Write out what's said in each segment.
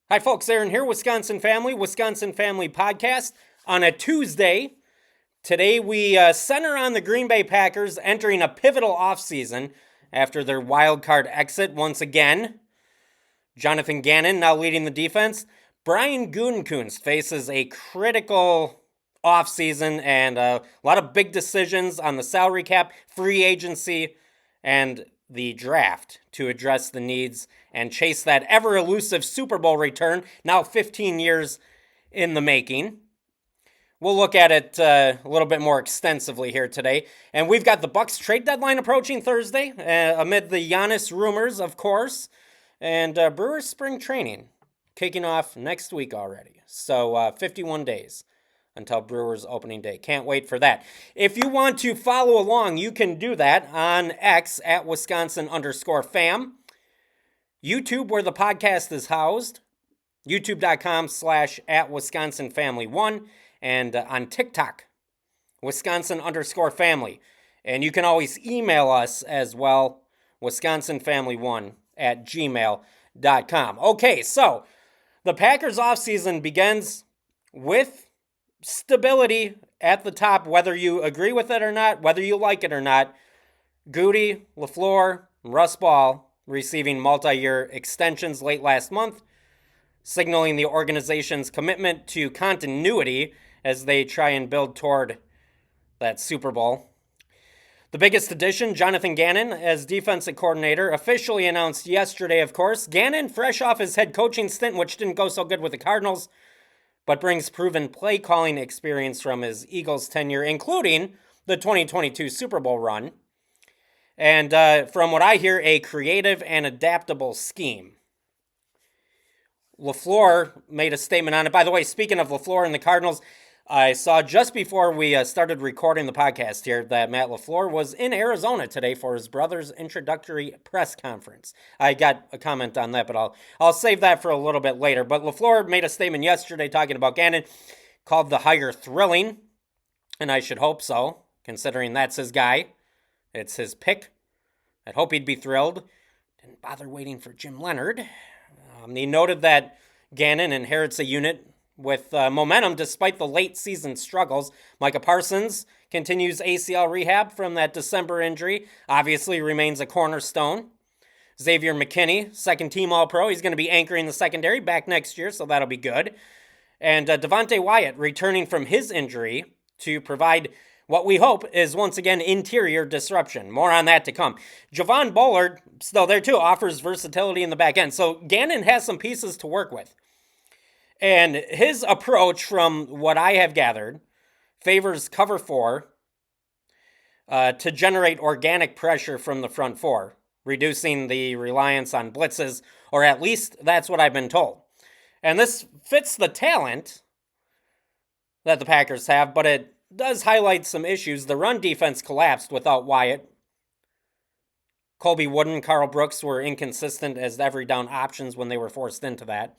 Hi, folks. Aaron here, Wisconsin Family Podcast on a Tuesday. Today we center on the Green Bay Packers entering a pivotal offseason after their wild card exit once again. Jonathan Gannon now leading the defense. Brian Gutekunst faces a critical offseason and a lot of big decisions on the salary cap, free agency, and the draft to address the needs and chase that ever-elusive Super Bowl return, now 15 years in the making. We'll look at it a little bit more extensively here today. And we've got the Bucks trade deadline approaching Thursday, amid the Giannis rumors, of course, and Brewers spring training kicking off next week already. So 51 days until Brewers opening day. Can't wait for that. If you want to follow along, you can do that on X at Wisconsin_fam. YouTube, where the podcast is housed, youtube.com/@WisconsinFamily1, and on TikTok, Wisconsin_family. And you can always email us as well, WisconsinFamily1@gmail.com. Okay, so the Packers offseason begins with stability at the top, whether you agree with it or not, whether you like it or not. Goody, LaFleur, Russ Ball receiving multi-year extensions late last month, signaling the organization's commitment to continuity as they try and build toward that Super Bowl. The biggest addition, Jonathan Gannon as defensive coordinator, officially announced yesterday, of course. Gannon, fresh off his head coaching stint, which didn't go so good with the Cardinals, but brings proven play calling experience from his Eagles tenure, including the 2022 Super Bowl run. And from what I hear, a creative and adaptable scheme. LaFleur made a statement on it. By the way, speaking of LaFleur and the Cardinals, I saw just before we started recording the podcast here that Matt LaFleur was in Arizona today for his brother's introductory press conference. I got a comment on that, but I'll save that for a little bit later. But LaFleur made a statement yesterday talking about Gannon, called the hire thrilling, and I should hope so, considering that's his guy. It's his pick. I'd hope he'd be thrilled. Didn't bother waiting for Jim Leonard. He noted that Gannon inherits a unit with momentum despite the late season struggles. Micah Parsons continues ACL rehab from that December injury. Obviously remains a cornerstone. Xavier McKinney, second team All-Pro. He's going to be anchoring the secondary back next year, so that'll be good. And Devontae Wyatt returning from his injury to provide what we hope is once again interior disruption. More on that to come. Javon Bullard, still there too, offers versatility in the back end. So Gannon has some pieces to work with. And his approach, from what I have gathered, favors cover four to generate organic pressure from the front four, reducing the reliance on blitzes, or at least that's what I've been told. And this fits the talent that the Packers have, but it does highlight some issues. The run defense collapsed without Wyatt. Colby Wooden, Carl Brooks were inconsistent as every down options when they were forced into that.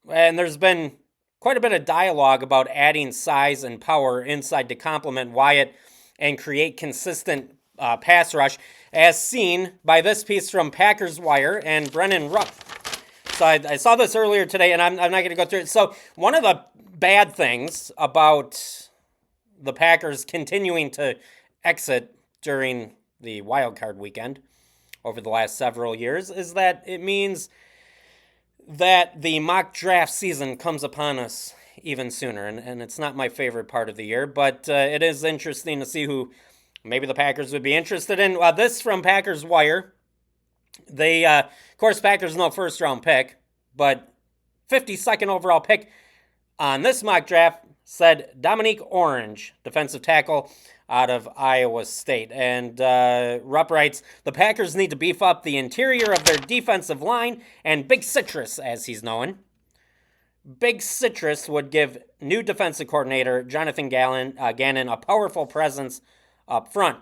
And there's been quite a bit of dialogue about adding size and power inside to complement Wyatt and create consistent pass rush, as seen by this piece from Packers Wire and Brennan Rupp. So I saw this earlier today, and I'm not going to go through it. So one of the bad things about the Packers continuing to exit during the wild card weekend over the last several years is that it means that the mock draft season comes upon us even sooner. And it's not my favorite part of the year, but it is interesting to see who maybe the Packers would be interested in. This from Packers Wire. They, of course, Packers no first round pick, but 52nd overall pick on this mock draft said Dominique Orange, defensive tackle out of Iowa State. And Rupp writes, the Packers need to beef up the interior of their defensive line, and Big Citrus, as he's known. Big Citrus would give new defensive coordinator Jonathan Gannon a powerful presence up front.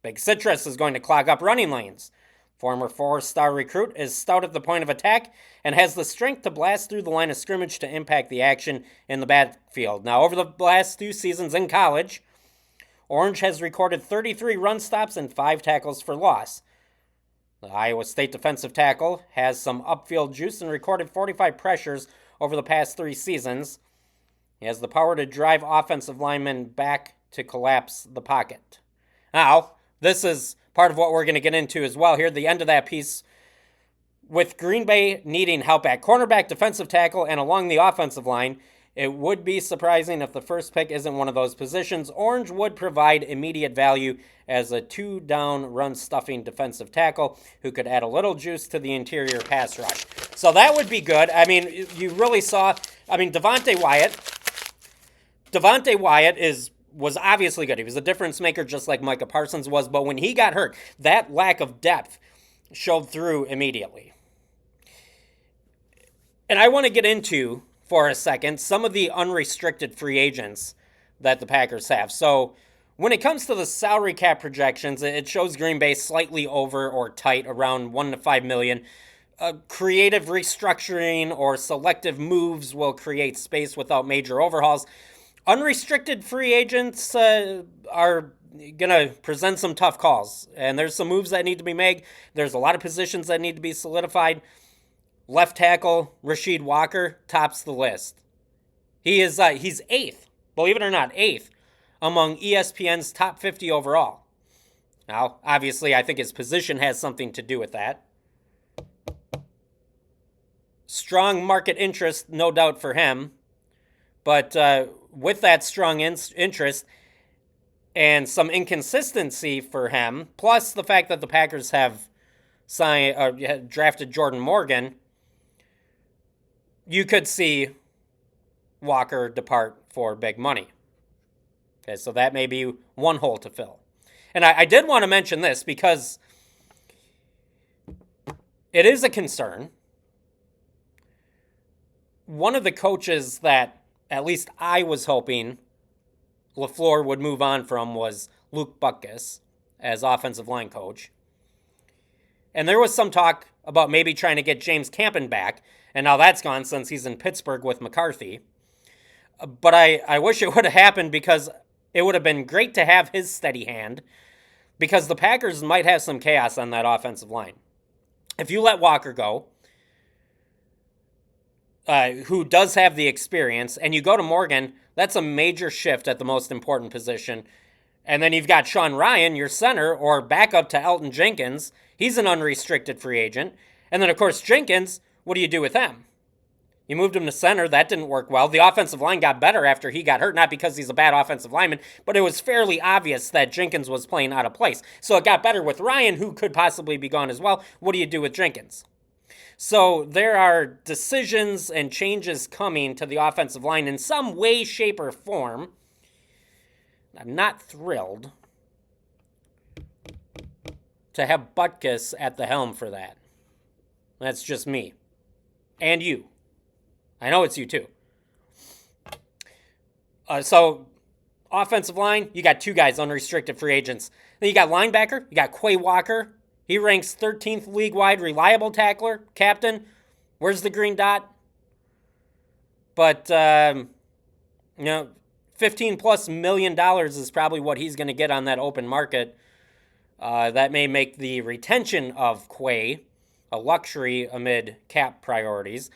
Big Citrus is going to clog up running lanes. Former four-star recruit is stout at the point of attack and has the strength to blast through the line of scrimmage to impact the action in the backfield. Now, over the last 2 seasons in college, Orange has recorded 33 run stops and 5 tackles for loss. The Iowa State defensive tackle has some upfield juice and recorded 45 pressures over the past 3 seasons. He has the power to drive offensive linemen back to collapse the pocket. Now, this is part of what we're going to get into as well here, the end of that piece. With Green Bay needing help at cornerback, defensive tackle, and along the offensive line, it would be surprising if the first pick isn't one of those positions. Orange would provide immediate value as a 2-down run-stuffing defensive tackle who could add a little juice to the interior pass rush. So that would be good. I mean, you really saw, Devontae Wyatt was obviously good. He was a difference maker just like Micah Parsons was, but when he got hurt, that lack of depth showed through immediately. And I want to get into, for a second, some of the unrestricted free agents that the Packers have. So when it comes to the salary cap projections, it shows Green Bay slightly over or tight, around $1 to $5 million. Creative restructuring or selective moves will create space without major overhauls. Unrestricted free agents are going to present some tough calls, and there's some moves that need to be made. There's a lot of positions that need to be solidified. Left tackle Rasheed Walker tops the list. He's 8th, believe it or not, 8th among ESPN's top 50 overall. Now, obviously, I think his position has something to do with that. Strong market interest, no doubt, for him. But with that strong interest and some inconsistency for him, plus the fact that the Packers have drafted Jordan Morgan, you could see Walker depart for big money. Okay, so that may be one hole to fill. And I did want to mention this because it is a concern. One of the coaches that at least I was hoping LaFleur would move on from was Luke Butkus as offensive line coach. And there was some talk about maybe trying to get James Campen back, and now that's gone since he's in Pittsburgh with McCarthy. But I wish it would have happened because it would have been great to have his steady hand, because the Packers might have some chaos on that offensive line. If you let Walker go, who does have the experience, and you go to Morgan, that's a major shift at the most important position. And then you've got Sean Ryan, your center, or backup to Elton Jenkins. He's an unrestricted free agent. And then, of course, Jenkins, what do you do with him? You moved him to center. That didn't work well. The offensive line got better after he got hurt, not because he's a bad offensive lineman, but it was fairly obvious that Jenkins was playing out of place. So it got better with Ryan, who could possibly be gone as well. What do you do with Jenkins? So there are decisions and changes coming to the offensive line in some way, shape, or form. I'm not thrilled to have Butkus at the helm for that. That's just me. And you. I know it's you too. So, offensive line, you got 2 guys, unrestricted free agents. Then you got linebacker, you got Quay Walker. He ranks 13th league-wide reliable tackler, captain. Where's the green dot? But, $15+ million is probably what he's going to get on that open market. That may make the retention of Quay a luxury amid cap priorities.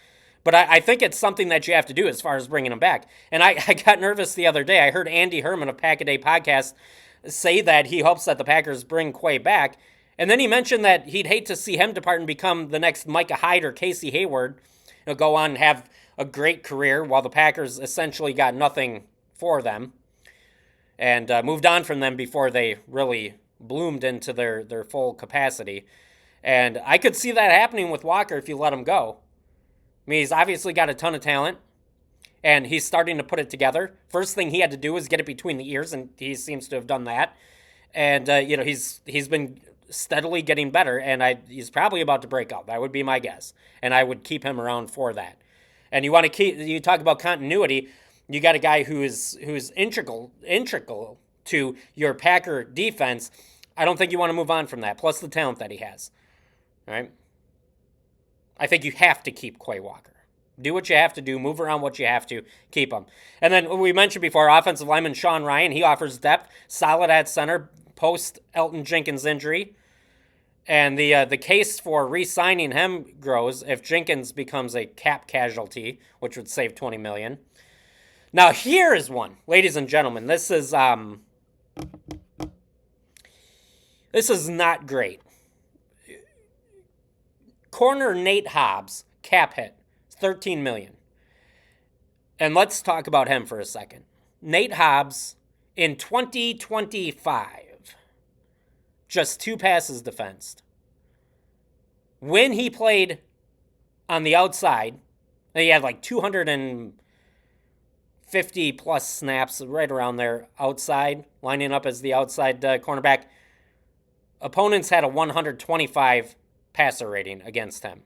But I think it's something that you have to do as far as bringing him back. And I got nervous the other day. I heard Andy Herman of Pack-A-Day Podcast say that he hopes that the Packers bring Quay back. And then he mentioned that he'd hate to see him depart and become the next Micah Hyde or Casey Hayward. Go on and have a great career while the Packers essentially got nothing for them and moved on from them before they really bloomed into their full capacity. And I could see that happening with Walker if you let him go. I mean, he's obviously got a ton of talent, and he's starting to put it together. First thing he had to do was get it between the ears, and he seems to have done that. And, he's been steadily getting better, and he's probably about to break out. That would be my guess. And I would keep him around for that. And you talk about continuity, you got a guy who's integral to your Packer defense. I don't think you want to move on from that, plus the talent that he has. All right? I think you have to keep Quay Walker. Do what you have to do. Move around what you have to. Keep him. And then we mentioned before, offensive lineman Sean Ryan. He offers depth. Solid at center post Elton Jenkins injury. And the case for re-signing him grows if Jenkins becomes a cap casualty, which would save $20 million. Now here is one, ladies and gentlemen. This is not great. Corner Nate Hobbs, cap hit, $13 million. And let's talk about him for a second. Nate Hobbs in 2025, just 2 passes defensed. When he played on the outside, he had like 250 plus snaps right around there outside, lining up as the outside cornerback. Opponents had a 125 passer rating against him.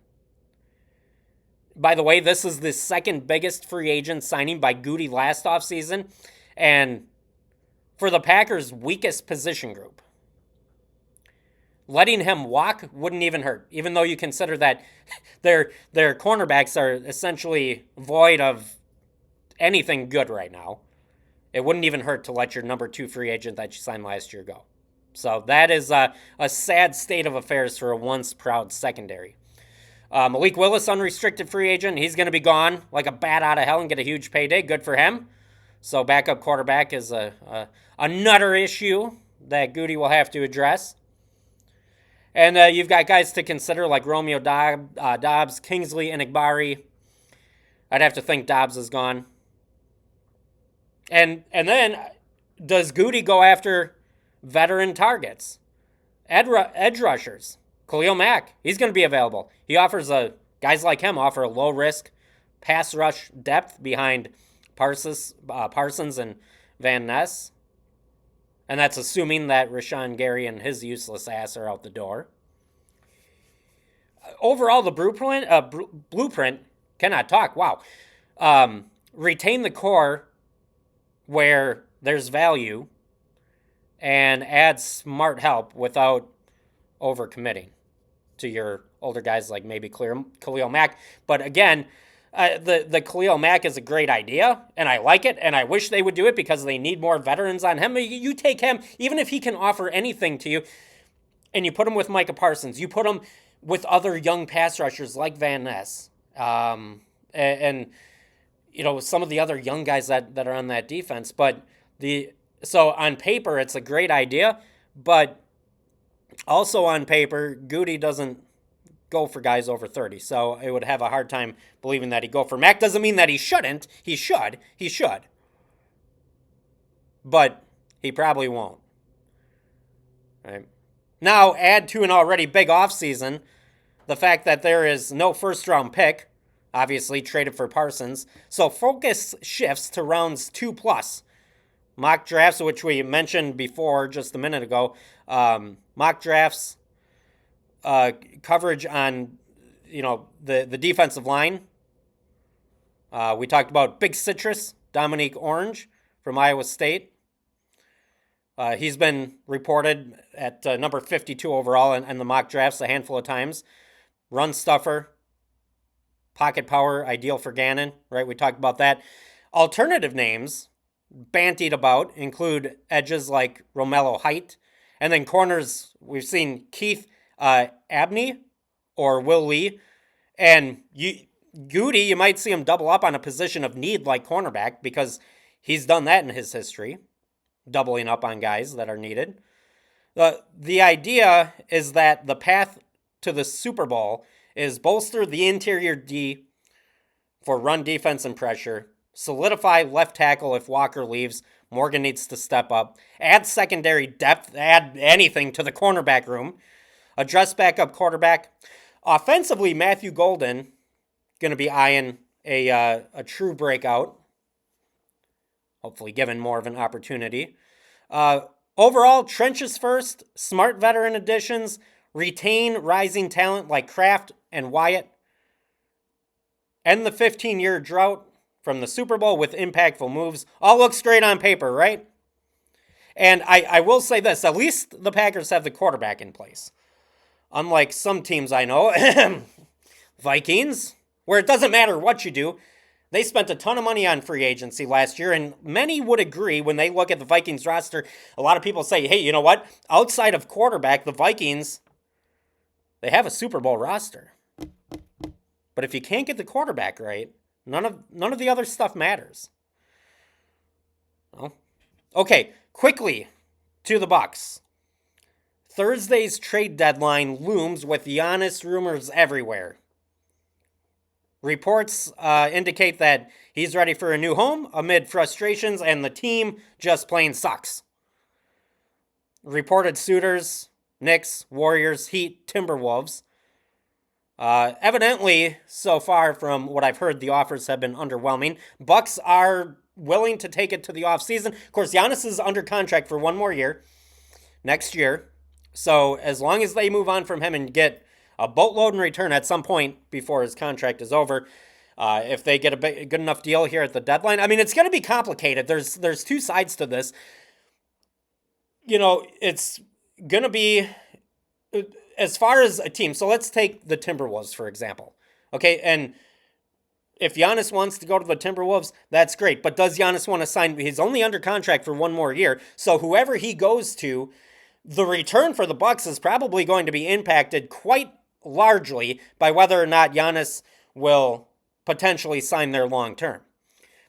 By the way, this is the second biggest free agent signing by Goody last offseason, and for the Packers' weakest position group. Letting him walk wouldn't even hurt, even though you consider that their cornerbacks are essentially void of anything good right now. It wouldn't even hurt to let your number 2 free agent that you signed last year go. So that is a sad state of affairs for a once proud secondary. Malik Willis, unrestricted free agent. He's going to be gone like a bat out of hell and get a huge payday. Good for him. So backup quarterback is another issue that Goody will have to address. And you've got guys to consider like Romeo Dobbs, Kingsley Enagbari. I'd have to think Dobbs is gone. And then does Goody go after veteran targets? Edge rushers. Khalil Mack, he's going to be available. He offers guys like him offer a low risk pass rush depth behind Parsons and Van Ness. And that's assuming that Rashawn Gary and his useless ass are out the door. Overall, the blueprint cannot talk. Wow. Retain the core where there's value and add smart help without overcommitting to your older guys like maybe Khalil Mack. But again, the Khalil Mack is a great idea, and I like it, and I wish they would do it because they need more veterans on him. You take him, even if he can offer anything to you, and you put him with Micah Parsons, you put him with other young pass rushers like Van Ness, and you know, some of the other young guys that are on that defense. So on paper, it's a great idea, but also on paper, Goody doesn't go for guys over 30. So I would have a hard time believing that he'd go for Mack. Doesn't mean that he shouldn't. He should. But he probably won't. Right. Now, add to an already big offseason the fact that there is no first-round pick, obviously traded for Parsons. So focus shifts to rounds 2+. Mock drafts, which we mentioned before just a minute ago. Mock drafts, coverage on, the defensive line. We talked about Big Citrus, Dominique Orange from Iowa State. He's been reported at number 52 overall in the mock drafts a handful of times. Run stuffer, pocket power, ideal for Gannon, right? We talked about that. Alternative names bantied about include edges like Romello Height, and then corners, we've seen Keith Abney or Will Lee. And Goody, you might see him double up on a position of need like cornerback because he's done that in his history, doubling up on guys that are needed. The idea is that the path to the Super Bowl is bolster the interior D for run defense and pressure, solidify left tackle if Walker leaves. Morgan needs to step up. Add secondary depth. Add anything to the cornerback room. Address backup quarterback. Offensively, Matthew Golden going to be eyeing a true breakout. Hopefully given more of an opportunity. Overall, trenches first. Smart veteran additions. Retain rising talent like Kraft and Wyatt. End the 15-year drought from the Super Bowl with impactful moves. All looks great on paper, right? And I will say this, at least the Packers have the quarterback in place. Unlike some teams I know, Vikings, where it doesn't matter what you do, they spent a ton of money on free agency last year, and many would agree when they look at the Vikings roster. A lot of people say, hey, you know what? Outside of quarterback, the Vikings They have a Super Bowl roster. But if you can't get the quarterback right, none of the other stuff matters. Well, okay, quickly to the Bucks. Thursday's trade deadline looms with Giannis rumors everywhere. Reports indicate that he's ready for a new home amid frustrations, and the team just plain sucks. Reported suitors: Knicks, Warriors, Heat, Timberwolves. Evidently, so far from what I've heard, the offers have been underwhelming. Bucks are willing to take it to the offseason. Of course, Giannis is under contract for one more year, next year. So as long as they move on from him and get a boatload in return at some point before his contract is over, if they get a good enough deal here at the deadline, I mean, it's going to be complicated. There's two sides to this. You know, it's going to be, as far as a team, so let's take the Timberwolves, for example. Okay, and if Giannis wants to go to the Timberwolves, that's great. But does Giannis want to sign? He's only under contract for one more year. So whoever he goes to, the return for the Bucks is probably going to be impacted quite largely by whether or not Giannis will potentially sign there long term.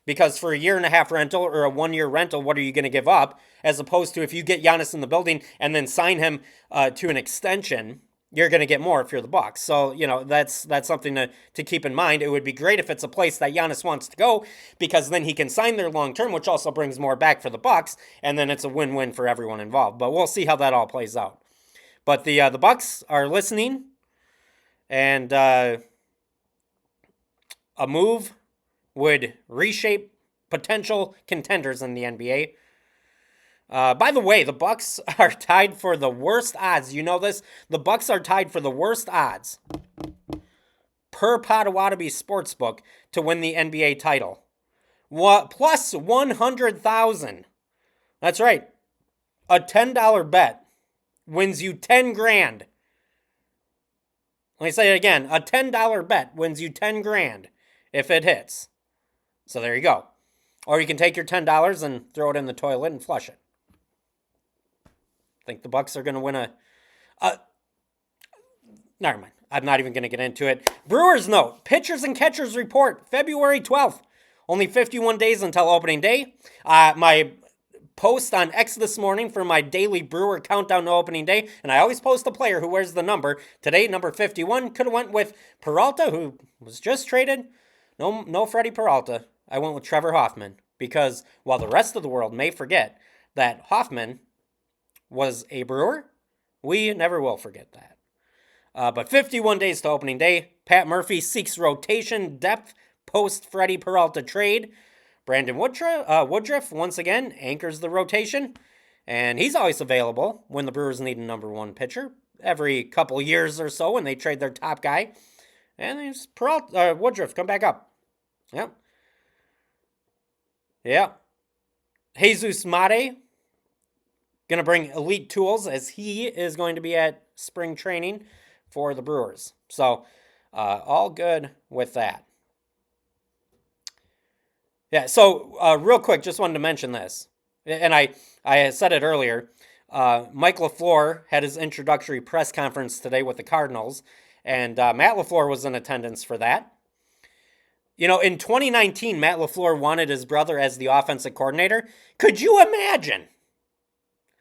Because for a 1.5 year rental or a 1 year rental, what are you going to give up? As opposed to if you get Giannis in the building and then sign him to an extension, you're going to get more if you're the Bucks. So, you know, that's something to keep in mind. It would be great if it's a place that Giannis wants to go, because then he can sign there long term, which also brings more back for the Bucks, and then it's a win-win for everyone involved. But we'll see how that all plays out. But the Bucks are listening, and a move would reshape potential contenders in the NBA. By the way, the Bucks are tied for the worst odds. You know this? The Bucks are tied for the worst odds per Potawatomi Sportsbook to win the NBA title. Plus 100,000. That's right. A $10 bet wins you 10 grand. Let me say it again. A $10 bet wins you 10 grand if it hits. So there you go. Or you can take your $10 and throw it in the toilet and flush it. Think the Bucks are going to win never mind. I'm not even going to get into it. Brewers note, pitchers and catchers report, February 12th. Only 51 days until opening day. My post on X this morning for my daily Brewer countdown to opening day, and I always post a player who wears the number. Today, number 51, could have went with Peralta, who was just traded. No Freddie Peralta. I went with Trevor Hoffman, because while the rest of the world may forget that Hoffman was a Brewer, we never will forget that. But 51 days to opening day. Pat Murphy seeks rotation depth post Freddie Peralta trade. Brandon Woodruff once again anchors the rotation, and he's always available when the Brewers need a number one pitcher every couple years or so when they trade their top guy. And there's Woodruff come back up. Yep. Jesus Mate going to bring elite tools, as he is going to be at spring training for the Brewers. So, all good with that. Yeah, so real quick, just wanted to mention this. And I said it earlier. Mike LaFleur had his introductory press conference today with the Cardinals, and Matt LaFleur was in attendance for that. You know, in 2019, Matt LaFleur wanted his brother as the offensive coordinator. Could you imagine?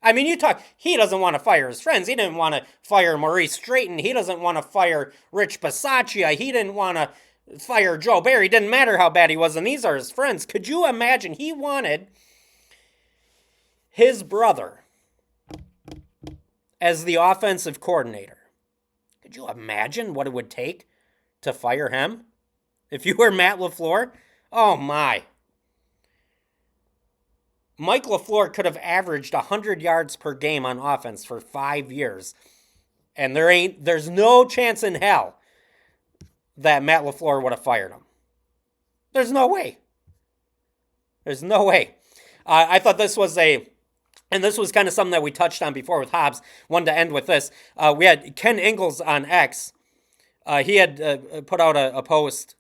I mean, he doesn't want to fire his friends. He didn't want to fire Maurice Strayton. He doesn't want to fire Rich Bisaccia. He didn't want to fire Joe Barry. Didn't matter how bad he was, and these are his friends. Could you imagine? He wanted his brother as the offensive coordinator. Could you imagine what it would take to fire him? If you were Matt LaFleur? Oh my. Mike LaFleur could have averaged 100 yards per game on offense for 5 years. And there's no chance in hell that Matt LaFleur would have fired him. There's no way. There's no way. I thought this was and this was kind of something that we touched on before with Hobbs. Wanted to end with this. We had Ken Ingalls on X. He had put out a post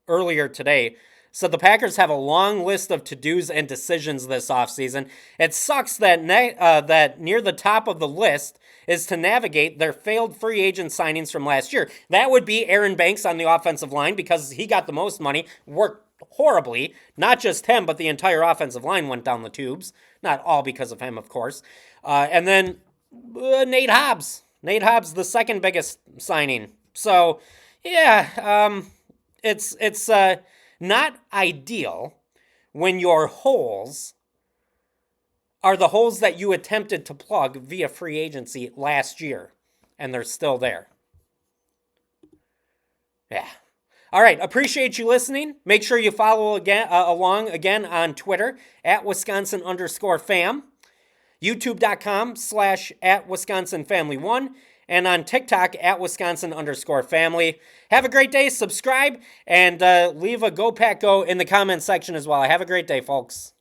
earlier today So the Packers have a long list of to-dos and decisions this offseason. It sucks that that near the top of the list is to navigate their failed free agent signings from last year. That would be Aaron Banks on the offensive line because he got the most money, worked horribly. Not just him, but the entire offensive line went down the tubes. Not all because of him, of course. And then Nate Hobbs. Nate Hobbs, the second biggest signing. So, yeah, it's not ideal when your holes are the holes that you attempted to plug via free agency last year, and they're still there. Yeah. All right, appreciate you listening. Make sure you follow along again on Twitter at Wisconsin_fam, youtube.com/@WisconsinFamily1, and on TikTok at Wisconsin_family. Have a great day, subscribe, and leave a Go Pack Go in the comment section as well. Have a great day, folks.